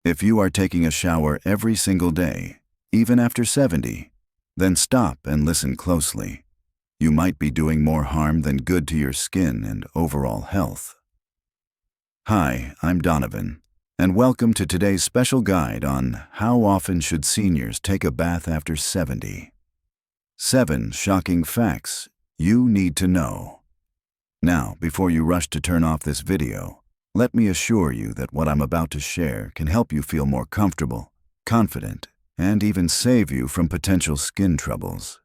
If you are taking a shower every single day, even after 70, then stop and listen closely. You might be doing more harm than good to your skin and overall health. Hi, I'm Donovan, and welcome to today's special guide on how often should seniors take a bath after 70. 7 shocking facts you need to know. Now, before you rush to turn off this video, let me assure you that what I'm about to share can help you feel more comfortable, confident, and even save you from potential skin troubles.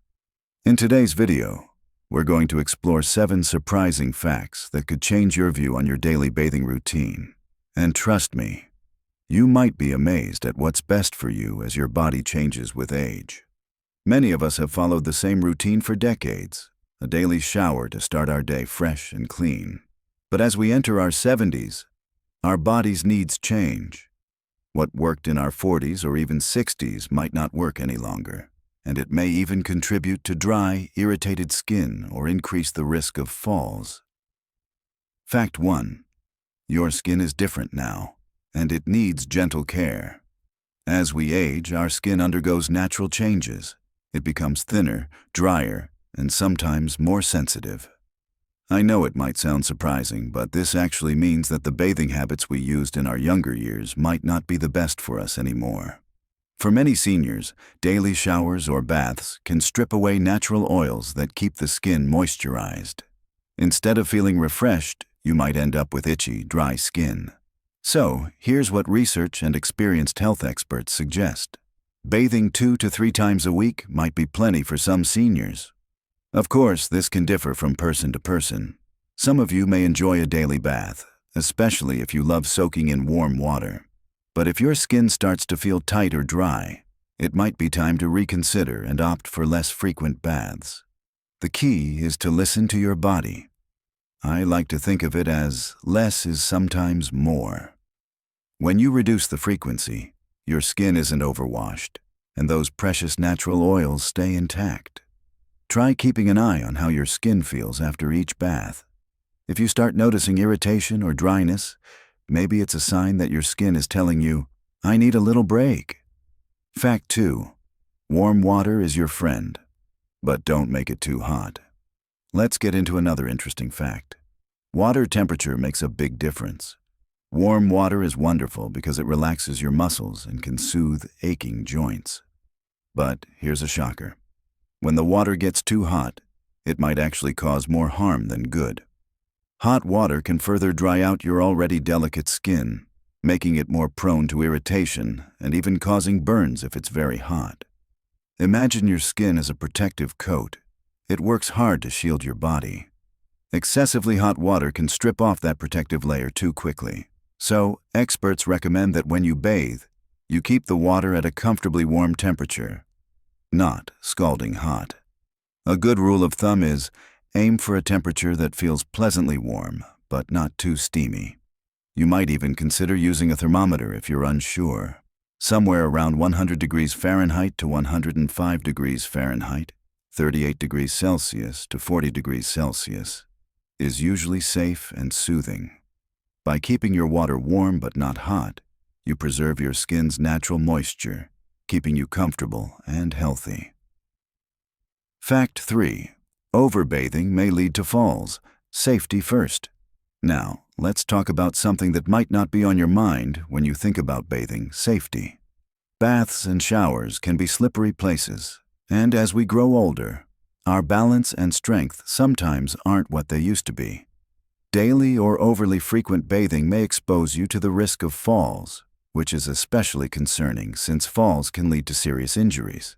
In today's video, we're going to explore 7 surprising facts that could change your view on your daily bathing routine. And trust me, you might be amazed at what's best for you as your body changes with age. Many of us have followed the same routine for decades, a daily shower to start our day fresh and clean. But as we enter our 70s, our body's needs change. What worked in our 40s or even 60s might not work any longer, and it may even contribute to dry, irritated skin or increase the risk of falls. Fact 1. Your skin is different now, and it needs gentle care. As we age, our skin undergoes natural changes. It becomes thinner, drier, and sometimes more sensitive. I know it might sound surprising, but this actually means that the bathing habits we used in our younger years might not be the best for us anymore. For many seniors, daily showers or baths can strip away natural oils that keep the skin moisturized. Instead of feeling refreshed, you might end up with itchy, dry skin. So, here's what research and experienced health experts suggest. Bathing 2 to 3 times a week might be plenty for some seniors. Of course, this can differ from person to person. Some of you may enjoy a daily bath, especially if you love soaking in warm water. But if your skin starts to feel tight or dry, it might be time to reconsider and opt for less frequent baths. The key is to listen to your body. I like to think of it as less is sometimes more. When you reduce the frequency, your skin isn't overwashed, and those precious natural oils stay intact. Try keeping an eye on how your skin feels after each bath. If you start noticing irritation or dryness, maybe it's a sign that your skin is telling you, I need a little break. Fact 2. Warm water is your friend, but don't make it too hot. Let's get into another interesting fact. Water temperature makes a big difference. Warm water is wonderful because it relaxes your muscles and can soothe aching joints. But here's a shocker. When the water gets too hot, it might actually cause more harm than good. Hot water can further dry out your already delicate skin, making it more prone to irritation and even causing burns if it's very hot. Imagine your skin as a protective coat. It works hard to shield your body. Excessively hot water can strip off that protective layer too quickly. So, experts recommend that when you bathe, you keep the water at a comfortably warm temperature, not scalding hot. A good rule of thumb is aim for a temperature that feels pleasantly warm, but not too steamy. You might even consider using a thermometer if you're unsure. Somewhere around 100 degrees Fahrenheit to 105 degrees Fahrenheit, 38 degrees Celsius to 40 degrees Celsius, is usually safe and soothing. By keeping your water warm but not hot, you preserve your skin's natural moisture, keeping you comfortable and healthy. Fact 3. Overbathing may lead to falls. Safety first. Now, let's talk about something that might not be on your mind when you think about bathing: safety. Baths and showers can be slippery places, and as we grow older, our balance and strength sometimes aren't what they used to be. Daily or overly frequent bathing may expose you to the risk of falls, which is especially concerning since falls can lead to serious injuries.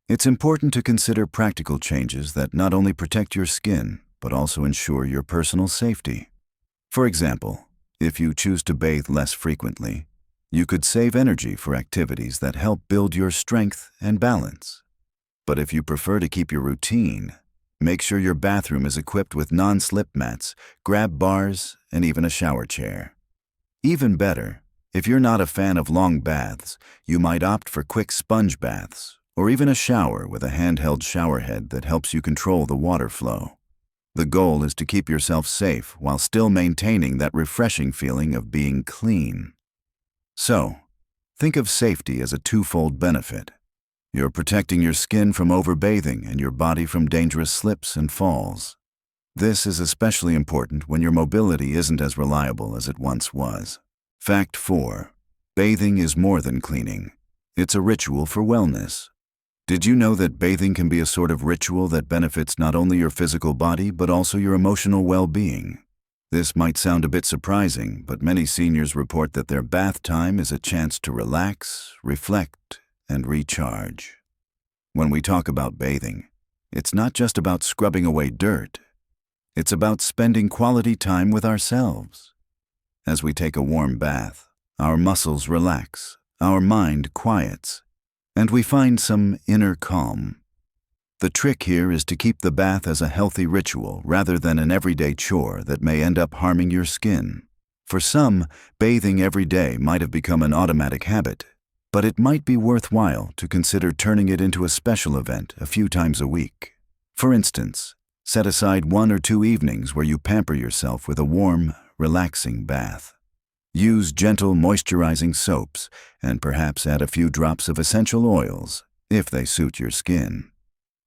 It's important to consider practical changes that not only protect your skin, but also ensure your personal safety. For example, if you choose to bathe less frequently, you could save energy for activities that help build your strength and balance. But if you prefer to keep your routine, make sure your bathroom is equipped with non-slip mats, grab bars, and even a shower chair. Even better, if you're not a fan of long baths, you might opt for quick sponge baths, or even a shower with a handheld shower head that helps you control the water flow. The goal is to keep yourself safe while still maintaining that refreshing feeling of being clean. So, Think of safety as a twofold benefit. You're protecting your skin from overbathing and your body from dangerous slips and falls. This is especially important when your mobility isn't as reliable as it once was. Fact 4. Bathing is more than cleaning. It's a ritual for wellness. Did you know that bathing can be a sort of ritual that benefits not only your physical body but also your emotional well-being? This might sound a bit surprising, but many seniors report that their bath time is a chance to relax, reflect, and recharge. When we talk about bathing, it's not just about scrubbing away dirt. It's about spending quality time with ourselves. As we take a warm bath, our muscles relax, our mind quiets, and we find some inner calm. The trick here is to keep the bath as a healthy ritual rather than an everyday chore that may end up harming your skin. For some, bathing every day might have become an automatic habit, but it might be worthwhile to consider turning it into a special event a few times a week. For instance, set aside 1 or 2 evenings where you pamper yourself with a warm, relaxing bath. Use gentle moisturizing soaps and perhaps add a few drops of essential oils if they suit your skin.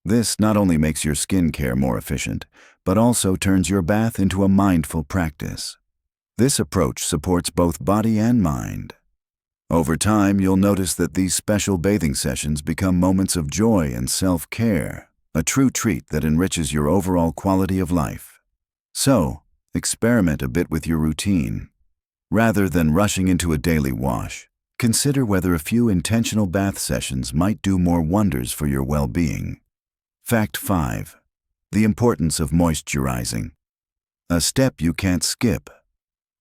This not only makes your skincare more efficient, but also turns your bath into a mindful practice. This approach supports both body and mind. Over time, you'll notice that these special bathing sessions become moments of joy and self-care, a true treat that enriches your overall quality of life. So, experiment a bit with your routine. Rather than rushing into a daily wash, consider whether a few intentional bath sessions might do more wonders for your well-being. Fact 5. The importance of moisturizing. A step you can't skip.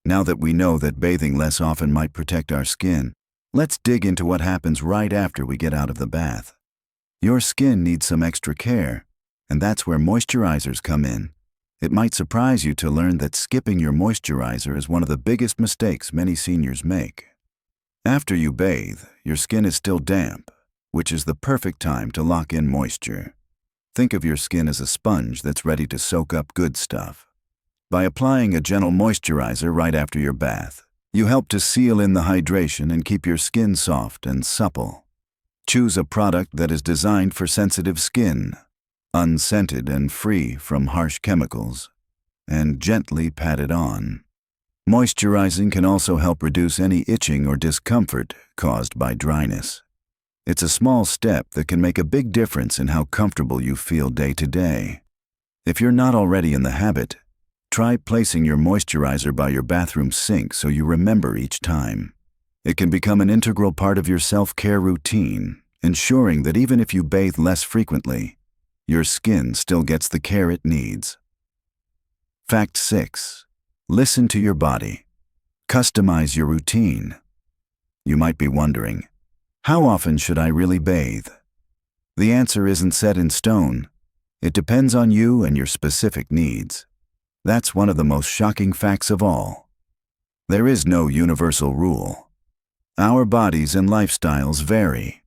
Now that we know that bathing less often might protect our skin, let's dig into what happens right after we get out of the bath. Your skin needs some extra care, and that's where moisturizers come in. It might surprise you to learn that skipping your moisturizer is one of the biggest mistakes many seniors make. After you bathe, your skin is still damp, which is the perfect time to lock in moisture. Think of your skin as a sponge that's ready to soak up good stuff. By applying a gentle moisturizer right after your bath, you help to seal in the hydration and keep your skin soft and supple. Choose a product that is designed for sensitive skin, unscented and free from harsh chemicals, and gently pat it on. Moisturizing can also help reduce any itching or discomfort caused by dryness. It's a small step that can make a big difference in how comfortable you feel day to day. If you're not already in the habit, try placing your moisturizer by your bathroom sink so you remember each time. It can become an integral part of your self-care routine, ensuring that even if you bathe less frequently, your skin still gets the care it needs. Fact 6. Listen to your body. Customize your routine. You might be wondering, how often should I really bathe? The answer isn't set in stone. It depends on you and your specific needs. That's one of the most shocking facts of all. There is no universal rule. Our bodies and lifestyles vary.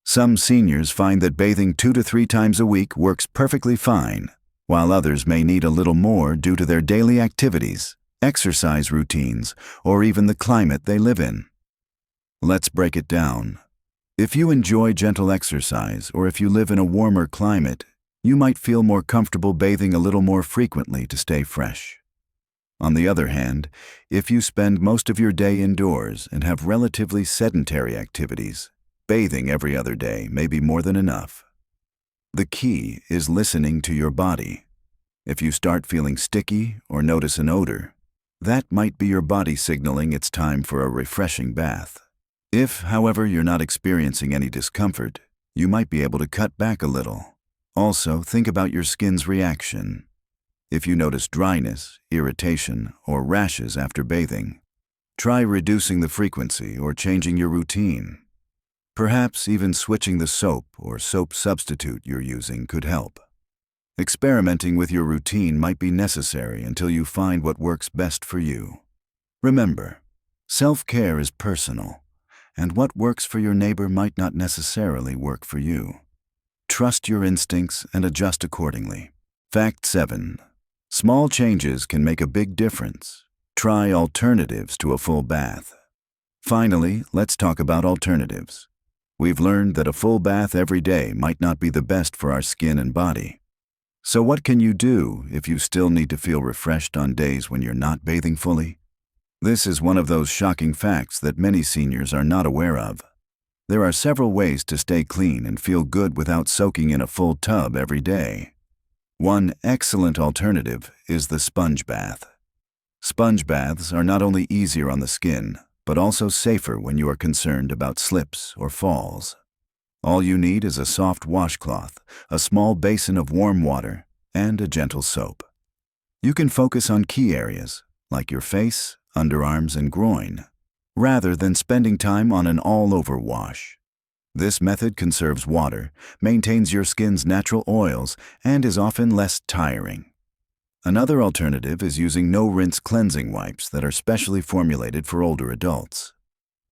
Some seniors find that bathing 2 to 3 times a week works perfectly fine, while others may need a little more due to their daily activities, exercise routines, or even the climate they live in. Let's break it down. If you enjoy gentle exercise or if you live in a warmer climate, you might feel more comfortable bathing a little more frequently to stay fresh. On the other hand, if you spend most of your day indoors and have relatively sedentary activities, bathing every other day may be more than enough. The key is listening to your body. If you start feeling sticky or notice an odor, that might be your body signaling it's time for a refreshing bath. If, however, you're not experiencing any discomfort, you might be able to cut back a little. Also, think about your skin's reaction. If you notice dryness, irritation, or rashes after bathing, try reducing the frequency or changing your routine. Perhaps even switching the soap or soap substitute you're using could help. Experimenting with your routine might be necessary until you find what works best for you. Remember, self-care is personal, and what works for your neighbor might not necessarily work for you. Trust your instincts and adjust accordingly. Fact 7. Small changes can make a big difference. Try alternatives to a full bath. Finally, let's talk about alternatives. We've learned that a full bath every day might not be the best for our skin and body. So what can you do if you still need to feel refreshed on days when you're not bathing fully? This is one of those shocking facts that many seniors are not aware of. There are several ways to stay clean and feel good without soaking in a full tub every day. One excellent alternative is the sponge bath. Sponge baths are not only easier on the skin, but also safer when you are concerned about slips or falls. All you need is a soft washcloth, a small basin of warm water, and a gentle soap. You can focus on key areas, like your face, underarms, and groin, rather than spending time on an all-over wash. This method conserves water, maintains your skin's natural oils, and is often less tiring. Another alternative is using no-rinse cleansing wipes that are specially formulated for older adults.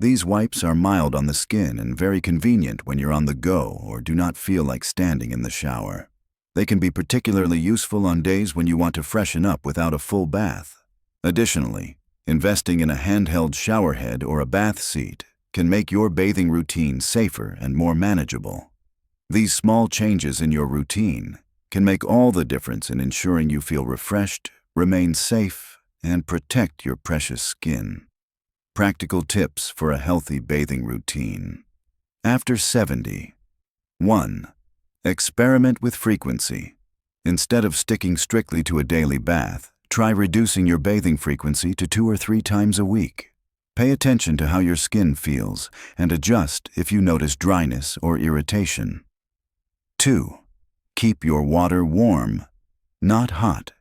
These wipes are mild on the skin and very convenient when you're on the go or do not feel like standing in the shower. They can be particularly useful on days when you want to freshen up without a full bath. Additionally, investing in a handheld shower head or a bath seat can make your bathing routine safer and more manageable. These small changes in your routine can make all the difference in ensuring you feel refreshed, remain safe, and protect your precious skin. Practical tips for a healthy bathing routine. After 70. 1. Experiment with frequency. Instead of sticking strictly to a daily bath, try reducing your bathing frequency to 2 or 3 times a week. Pay attention to how your skin feels and adjust if you notice dryness or irritation. 2. Keep your water warm, not hot.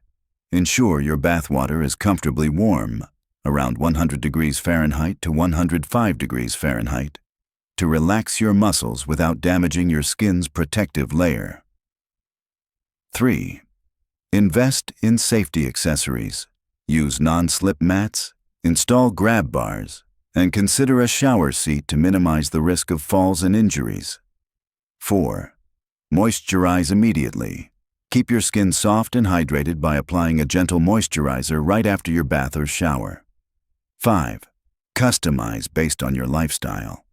Ensure your bath water is comfortably warm, around 100 degrees Fahrenheit to 105 degrees Fahrenheit, to relax your muscles without damaging your skin's protective layer. 3. Invest in safety accessories. Use non-slip mats, install grab bars, and consider a shower seat to minimize the risk of falls and injuries. 4. Moisturize immediately. Keep your skin soft and hydrated by applying a gentle moisturizer right after your bath or shower. 5. Customize based on your lifestyle.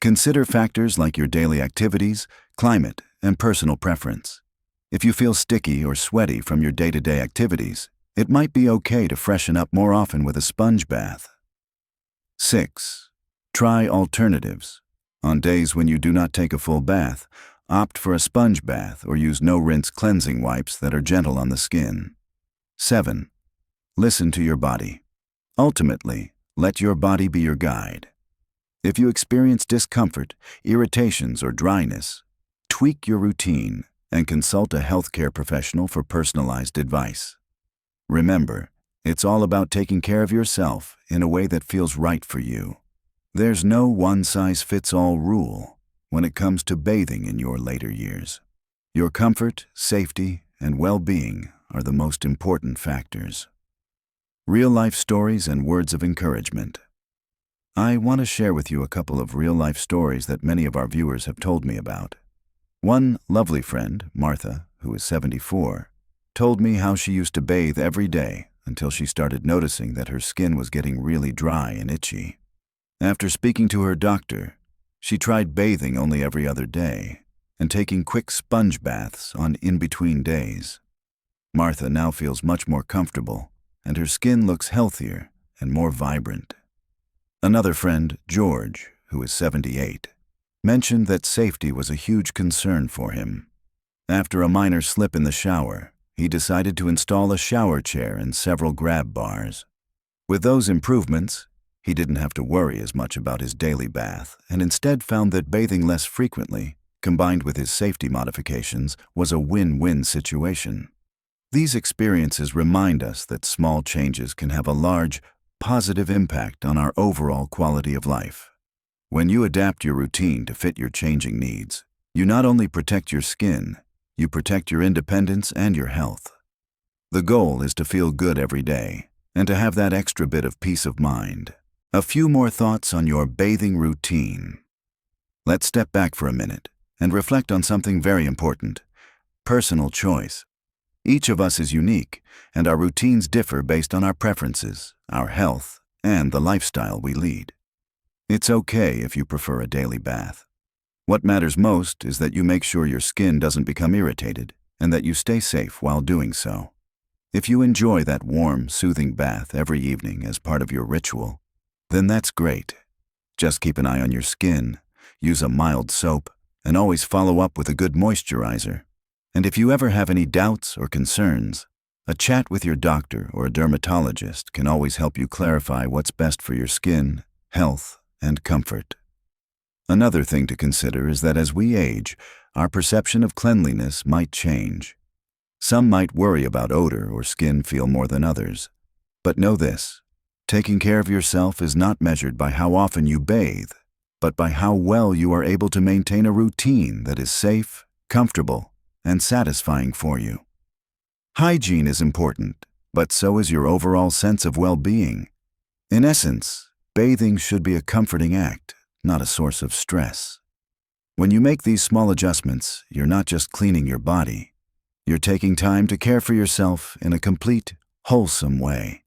Consider factors like your daily activities, climate, and personal preference. If you feel sticky or sweaty from your day-to-day activities, it might be okay to freshen up more often with a sponge bath. 6. Try alternatives. On days when you do not take a full bath, opt for a sponge bath or use no-rinse cleansing wipes that are gentle on the skin. 7. Listen to your body. Ultimately, let your body be your guide. If you experience discomfort, irritations, or dryness, tweak your routine and consult a healthcare professional for personalized advice. Remember, it's all about taking care of yourself in a way that feels right for you. There's no one-size-fits-all rule when it comes to bathing in your later years. Your comfort, safety, and well-being are the most important factors. Real-life stories and words of encouragement. I want to share with you a couple of real-life stories that many of our viewers have told me about. One lovely friend, Martha, who is 74, told me how she used to bathe every day until she started noticing that her skin was getting really dry and itchy. After speaking to her doctor, she tried bathing only every other day and taking quick sponge baths on in-between days. Martha now feels much more comfortable, and her skin looks healthier and more vibrant. Another friend, George, who is 78, mentioned that safety was a huge concern for him. After a minor slip in the shower, he decided to install a shower chair and several grab bars. With those improvements, he didn't have to worry as much about his daily bath and instead found that bathing less frequently, combined with his safety modifications, was a win-win situation. These experiences remind us that small changes can have a large, positive impact on our overall quality of life. When you adapt your routine to fit your changing needs, you not only protect your skin, you protect your independence and your health. The goal is to feel good every day and to have that extra bit of peace of mind. A few more thoughts on your bathing routine. Let's step back for a minute and reflect on something very important: personal choice. Each of us is unique, and our routines differ based on our preferences, our health, and the lifestyle we lead. It's okay if you prefer a daily bath. What matters most is that you make sure your skin doesn't become irritated and that you stay safe while doing so. If you enjoy that warm, soothing bath every evening as part of your ritual, then that's great. Just keep an eye on your skin, use a mild soap, and always follow up with a good moisturizer. And if you ever have any doubts or concerns, a chat with your doctor or a dermatologist can always help you clarify what's best for your skin, health, and comfort. Another thing to consider is that as we age, our perception of cleanliness might change. Some might worry about odor or skin feel more than others. But know this, taking care of yourself is not measured by how often you bathe, but by how well you are able to maintain a routine that is safe, comfortable, and satisfying for you. Hygiene is important, but so is your overall sense of well-being. In essence, bathing should be a comforting act, not a source of stress. When you make these small adjustments, you're not just cleaning your body. You're taking time to care for yourself in a complete, wholesome way.